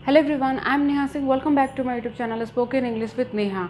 Hello everyone, I am Neha Singh. Welcome back to my YouTube channel spoken English with Neha.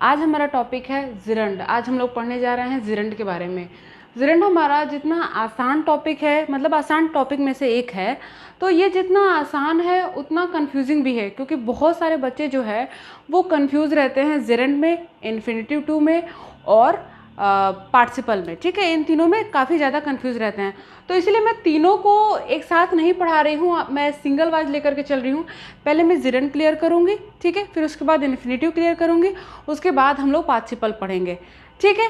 आज हमारा topic है gerund. आज हम लोग पढ़ने जा रहे हैं जिरंड के बारे में। जिरंड हमारा जितना आसान टॉपिक है, मतलब आसान टॉपिक में से एक है, तो ये जितना आसान है उतना कंफ्यूजिंग भी है, क्योंकि बहुत सारे बच्चे जो है वो कंफ्यूज रहते हैं जिरंड में, इन्फिनेटिव टू में और पार्टिसिपल में। ठीक है, इन तीनों में काफ़ी ज़्यादा कंफ्यूज रहते हैं, तो इसलिए मैं तीनों को एक साथ नहीं पढ़ा रही हूँ, मैं सिंगल वाइज लेकर के चल रही हूँ। पहले मैं जिरंड क्लियर करूँगी, ठीक है, फिर उसके बाद इन्फिनेटिव क्लियर करूँगी, उसके बाद हम लोग पार्टिसिपल पढ़ेंगे। ठीक है,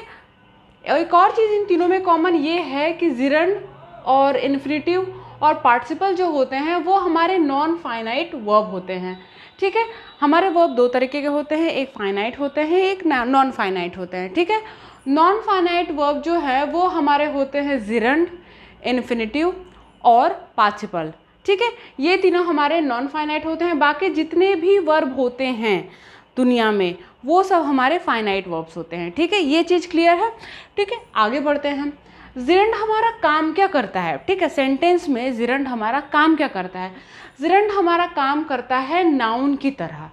एक और चीज़ इन तीनों में कॉमन ये है कि जिरंड और इन्फिनेटिव और पार्टिसिपल जो होते हैं वो हमारे नॉन फाइनाइट वर्ब होते हैं। ठीक है, हमारे वर्ब दो तरीके के होते हैं, एक फाइनाइट होते हैं, एक नॉन फाइनाइट होते हैं। ठीक है, नॉन फाइनाइट वर्ब जो है वो हमारे होते हैं जिरंड, इन्फिनेटिव और पार्टिसिपल। ठीक है, ये तीनों हमारे नॉन फाइनाइट होते हैं। बाकी जितने भी वर्ब होते हैं दुनिया में वो सब हमारे फाइनाइट वर्ब्स होते हैं। ठीक है, ये चीज़ क्लियर है। ठीक है, आगे बढ़ते हैं। जिरंड हमारा काम क्या करता है? ठीक है, सेंटेंस में जिरंड हमारा काम क्या करता है? जिरंड हमारा काम करता है नाउन की तरह।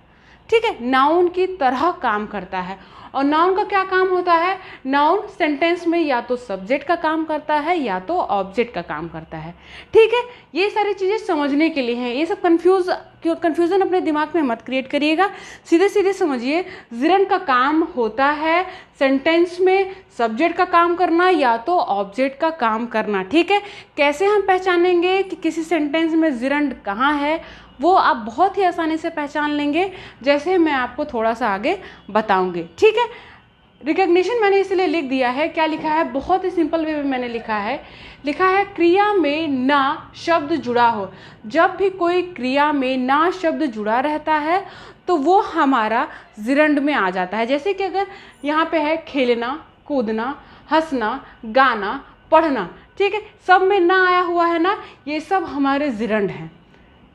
ठीक है, नाउन की तरह काम करता है। और नाउन का क्या काम होता है? नाउन सेंटेंस में या तो सब्जेक्ट का काम करता है या तो ऑब्जेक्ट का काम करता है। ठीक है, ये सारी चीज़ें समझने के लिए हैं, ये सब कन्फ्यूज़न अपने दिमाग में मत क्रिएट करिएगा, सीधे सीधे समझिए। जिरंड का काम होता है सेंटेंस में सब्जेक्ट का काम करना या तो ऑब्जेक्ट का काम करना। ठीक है, कैसे हम पहचानेंगे कि किसी सेंटेंस में जिरंड कहाँ है, वो आप बहुत ही आसानी से पहचान लेंगे, जैसे मैं आपको थोड़ा सा आगे बताऊंगी। ठीक है, रिकग्निशन मैंने इसलिए लिख दिया है, क्या लिखा है, बहुत ही सिंपल वे में मैंने लिखा है क्रिया में ना शब्द जुड़ा हो। जब भी कोई क्रिया में ना शब्द जुड़ा रहता है तो वो हमारा जिरंड में आ जाता है। जैसे कि अगर यहाँ पे है खेलना, कूदना, हंसना, गाना, पढ़ना, ठीक है, सब में ना आया हुआ है ना, ये सब हमारे जिरंड हैं।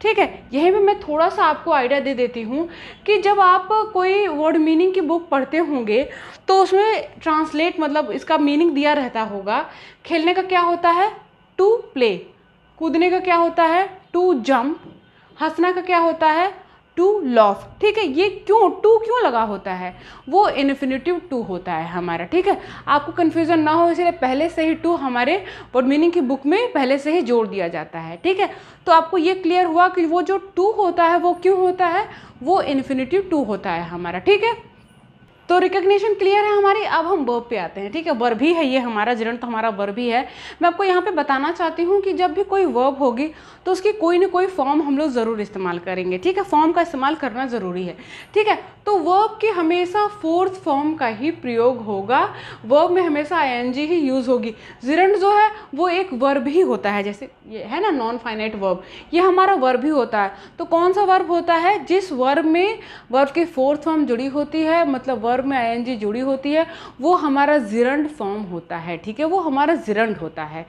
ठीक है, यहीं पे मैं थोड़ा सा आपको आइडिया दे देती हूँ कि जब आप कोई वर्ड मीनिंग की बुक पढ़ते होंगे तो उसमें ट्रांसलेट मतलब इसका मीनिंग दिया रहता होगा। खेलने का क्या होता है? To play. कूदने का क्या होता है? To jump. हंसना का क्या होता है? To laugh. ठीक है, ये क्यों टू क्यों लगा होता है? वो इन्फिनेटिव टू होता है हमारा। ठीक है, आपको कन्फ्यूज़न ना हो इसलिए पहले से ही टू हमारे वर्ड मीनिंग की बुक में पहले से ही जोड़ दिया जाता है। ठीक है, तो आपको ये क्लियर हुआ कि वो जो टू होता है वो क्यों होता है, वो इन्फिनेटिव टू होता है हमारा। ठीक है, तो रिकग्निशन क्लियर है हमारी। अब हम वर्ब पे आते हैं। ठीक है, वर्ब ही है ये हमारा, जिरंड तो हमारा वर्ब ही है। मैं आपको यहाँ पे बताना चाहती हूँ कि जब भी कोई वर्ब होगी तो उसकी कोई ना कोई फॉर्म हम लोग ज़रूर इस्तेमाल करेंगे। ठीक है, फॉर्म का इस्तेमाल करना ज़रूरी है। ठीक है, तो वर्ब की हमेशा फोर्थ फॉर्म का ही प्रयोग होगा। वर्ब में हमेशा आईएनजी ही यूज़ होगी। जिरंड जो है वो एक वर्ब ही होता है, जैसे ये है ना नॉन फाइनाइट वर्ब, ये हमारा वर्ब ही होता है। तो कौन सा वर्ब होता है? जिस वर्ब में वर्ब की फोर्थ फॉर्म जुड़ी होती है, मतलब वर्ब में आईएनजी जुड़ी होती है, वो हमारा जिरंड फॉर्म होता है। ठीक है, वो हमारा जिरंड होता है।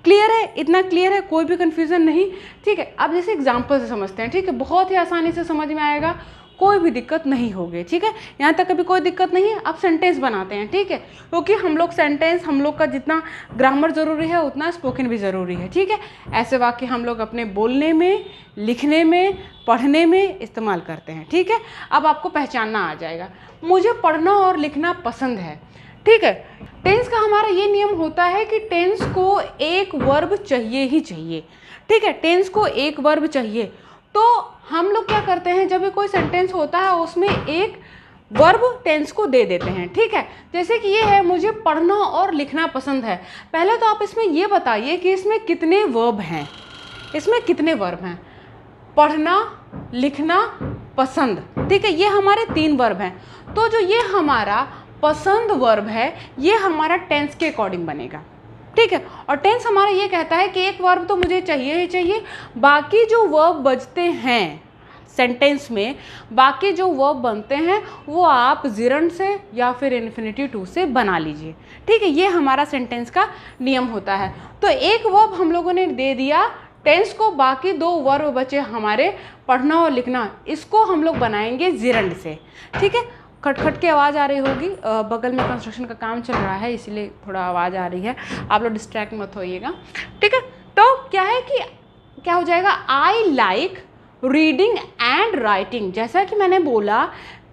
क्लियर है? इतना क्लियर है, कोई भी कन्फ्यूज़न नहीं। ठीक है, अब जैसे एग्जाम्पल से समझते हैं। ठीक है, बहुत ही आसानी से समझ में आएगा, कोई भी दिक्कत नहीं होगी। ठीक है, यहाँ तक अभी कोई दिक्कत नहीं है। अब सेंटेंस बनाते हैं। ठीक है, क्योंकि हम लोग सेंटेंस, हम लोग का जितना ग्रामर ज़रूरी है उतना स्पोकन भी ज़रूरी है। ठीक है, ऐसे वाक्य हम लोग अपने बोलने में, लिखने में, पढ़ने में इस्तेमाल करते हैं। ठीक है, अब आपको पहचानना आ जाएगा। मुझे पढ़ना और लिखना पसंद है। ठीक है, टेंस का हमारा ये नियम होता है कि टेंस को एक वर्ब चाहिए ही चाहिए। ठीक है, टेंस को एक वर्ब चाहिए। तो हम लोग क्या करते हैं, जब भी कोई सेंटेंस होता है उसमें एक वर्ब टेंस को दे देते हैं। ठीक है, जैसे कि ये है, मुझे पढ़ना और लिखना पसंद है। पहले तो आप इसमें ये बताइए कि इसमें कितने वर्ब हैं। इसमें कितने वर्ब हैं? पढ़ना, लिखना, पसंद। ठीक है, ये हमारे 3 वर्ब हैं। तो जो ये हमारा पसंद वर्ब है ये हमारा टेंस के अकॉर्डिंग बनेगा। ठीक है, और टेंस हमारा ये कहता है कि एक वर्ब तो मुझे चाहिए ही चाहिए, बाकी जो वर्ब बचते हैं सेंटेंस में, बाकी जो वर्ब बनते हैं वो आप जिरंड से या फिर इन्फिनेटिव टू से बना लीजिए। ठीक है, ये हमारा सेंटेंस का नियम होता है। तो एक वर्ब हम लोगों ने दे दिया टेंस को, बाकी 2 वर्ब बचे हमारे पढ़ना और लिखना, इसको हम लोग बनाएंगे जिरंड से। ठीक है, खटखट की आवाज़ आ रही होगी, बगल में कंस्ट्रक्शन का काम चल रहा है इसलिए थोड़ा आवाज़ आ रही है, आप लोग डिस्ट्रैक्ट मत होइएगा। ठीक है, तो क्या है कि क्या हो जाएगा, I like reading and writing. जैसा कि मैंने बोला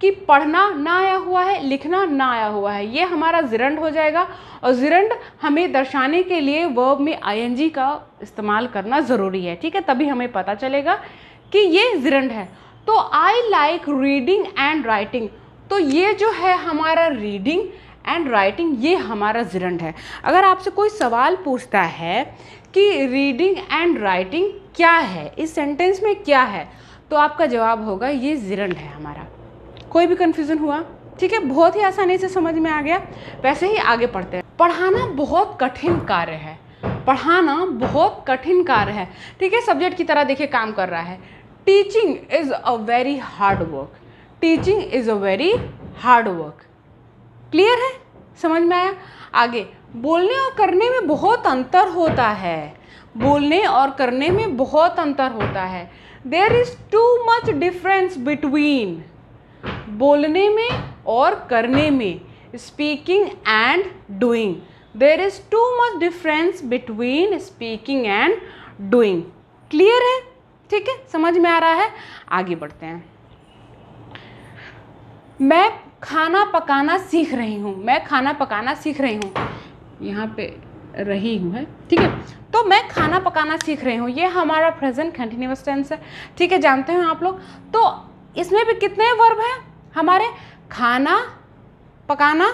कि पढ़ना ना आया हुआ है, लिखना ना आया हुआ है, ये हमारा जिरंड हो जाएगा। और जिरंड हमें दर्शाने के लिए वर्ब में आईएनजी का इस्तेमाल करना ज़रूरी है, ठीक है, तभी हमें पता चलेगा कि ये जिरंड है। तो I like reading and writing, तो ये जो है हमारा रीडिंग एंड राइटिंग, ये हमारा जिरंड है। अगर आपसे कोई सवाल पूछता है कि रीडिंग एंड राइटिंग क्या है, इस सेंटेंस में क्या है, तो आपका जवाब होगा ये जिरंड है हमारा। कोई भी कन्फ्यूज़न हुआ? ठीक है, बहुत ही आसानी से समझ में आ गया। वैसे ही आगे पढ़ते हैं। पढ़ाना बहुत कठिन कार्य है, पढ़ाना बहुत कठिन कार्य है, ठीक है, सब्जेक्ट की तरह देखिए काम कर रहा है। Teaching is a very hard work, teaching is a very hard work. Clear है, समझ में आया? आगे, बोलने और करने में बहुत अंतर होता है, बोलने और करने में बहुत अंतर होता है। There is too much difference between, बोलने में और करने में, speaking and doing, there is too much difference between speaking and doing. Clear है? ठीक है, समझ में आ रहा है? आगे बढ़ते हैं। मैं खाना पकाना सीख रही हूँ, मैं खाना पकाना सीख रही हूँ, यहाँ पे रही हूँ है, ठीक है, तो मैं खाना पकाना सीख रही हूँ, ये हमारा प्रेजेंट कंटिन्यूअस टेंस है, ठीक है, जानते हैं आप लोग। तो इसमें भी कितने वर्ब हैं हमारे? खाना, पकाना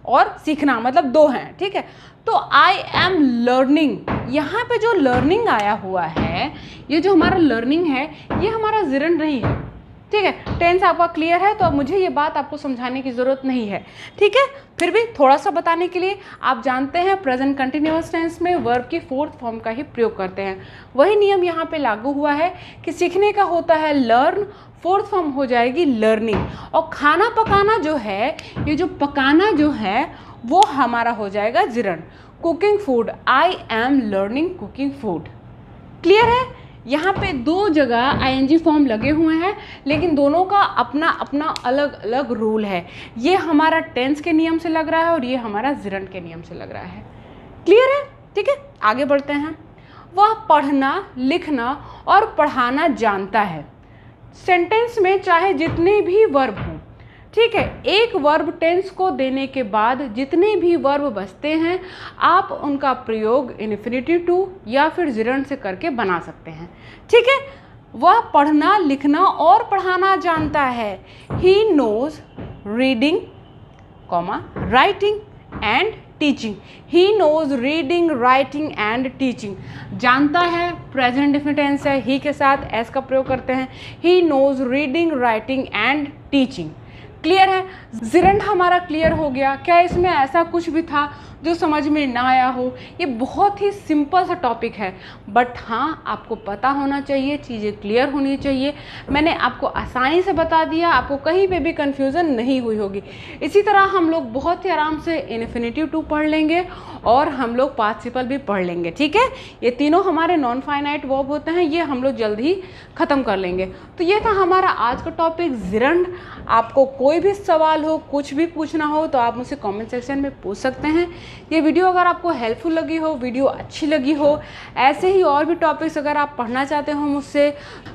और सीखना, मतलब 2 हैं, ठीक है। तो आई एम लर्निंग, यहाँ पे जो लर्निंग आया हुआ है, ये जो हमारा लर्निंग है, ये हमारा जिरंड नहीं है, ठीक है। टेंस आपका क्लियर है, तो अब मुझे ये बात आपको समझाने की ज़रूरत नहीं है, ठीक है। फिर भी थोड़ा सा बताने के लिए, आप जानते हैं प्रेजेंट कंटिन्यूअस टेंस में वर्ब की 4th फॉर्म का ही प्रयोग करते हैं। वही नियम यहाँ पे लागू हुआ है कि सीखने का होता है लर्न, 4th फॉर्म हो जाएगी लर्निंग। और खाना पकाना जो है, ये जो पकाना जो है वो हमारा हो जाएगा gerund. Cooking food, I am learning cooking food. Clear है? यहाँ पे 2 जगह आईएनजी फॉर्म लगे हुए हैं, लेकिन दोनों का अपना अपना अलग अलग रूल है। ये हमारा टेंस के नियम से लग रहा है और ये हमारा जिरंड के नियम से लग रहा है। क्लियर है? ठीक है, आगे बढ़ते हैं। वह पढ़ना, लिखना और पढ़ाना जानता है। सेंटेंस में चाहे जितने भी वर्ब हों, ठीक है, एक वर्ब टेंस को देने के बाद जितने भी वर्ब बचते हैं, आप उनका प्रयोग इन्फिनिटिव टू या फिर जिरंड से करके बना सकते हैं, ठीक है। वह पढ़ना, लिखना और पढ़ाना जानता है। He knows reading, writing and teaching. He knows reading, writing and teaching. जानता है प्रेजेंट इंडेफिनिट टेंस है, ही के साथ एस का प्रयोग करते हैं। He knows reading, writing and teaching. Clear है? जिरंड हमारा क्लियर हो गया। क्या इसमें ऐसा कुछ भी था जो समझ में ना आया हो? ये बहुत ही सिंपल सा टॉपिक है, बट हाँ, आपको पता होना चाहिए, चीज़ें क्लियर होनी चाहिए। मैंने आपको आसानी से बता दिया, आपको कहीं पे भी कन्फ्यूज़न नहीं हुई होगी। इसी तरह हम लोग बहुत ही आराम से इन्फिनिटिव टू पढ़ लेंगे और हम लोग पार्टिसिपल भी पढ़ लेंगे, ठीक है। ये तीनों हमारे नॉन फाइनाइट वर्ब होते हैं, ये हम लोग जल्द ही ख़त्म कर लेंगे। तो ये था हमारा आज का टॉपिक जिरंड। आपको कोई भी सवाल हो, कुछ भी पूछना हो, तो आप मुझसे कमेंट सेक्शन में पूछ सकते हैं। ये वीडियो अगर आपको हेल्पफुल लगी हो, वीडियो अच्छी लगी हो, ऐसे ही और भी टॉपिक्स अगर आप पढ़ना चाहते हो मुझसे,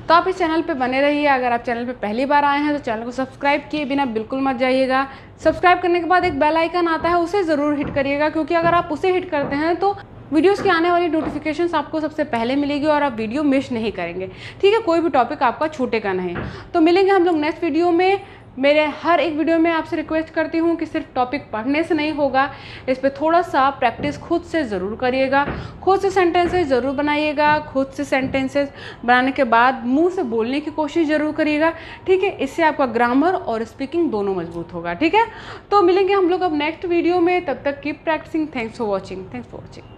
तो आप इस चैनल पे बने रहिए। अगर आप चैनल पे पहली बार आए हैं तो चैनल को सब्सक्राइब किए बिना बिल्कुल मत जाइएगा। सब्सक्राइब करने के बाद एक बेल आइकन आता है, उसे ज़रूर हिट करिएगा, क्योंकि अगर आप उसे हिट करते हैं तो वीडियोस की आने वाली नोटिफिकेशंस आपको सबसे पहले मिलेगी और आप वीडियो मिस नहीं करेंगे, ठीक है। कोई भी टॉपिक आपका छूटेगा नहीं। तो मिलेंगे हम लोग नेक्स्ट वीडियो में। मेरे हर एक वीडियो में आपसे रिक्वेस्ट करती हूँ कि सिर्फ टॉपिक पढ़ने से नहीं होगा, इस पर थोड़ा सा प्रैक्टिस खुद से ज़रूर करिएगा, खुद से सेंटेंसेस ज़रूर बनाइएगा, खुद से सेंटेंसेस बनाने के बाद मुंह से बोलने की कोशिश ज़रूर करिएगा, ठीक है। इससे आपका ग्रामर और स्पीकिंग दोनों मजबूत होगा, ठीक है। तो मिलेंगे हम लोग अब नेक्स्ट वीडियो में, तब तक keep practising. Thanks for watching.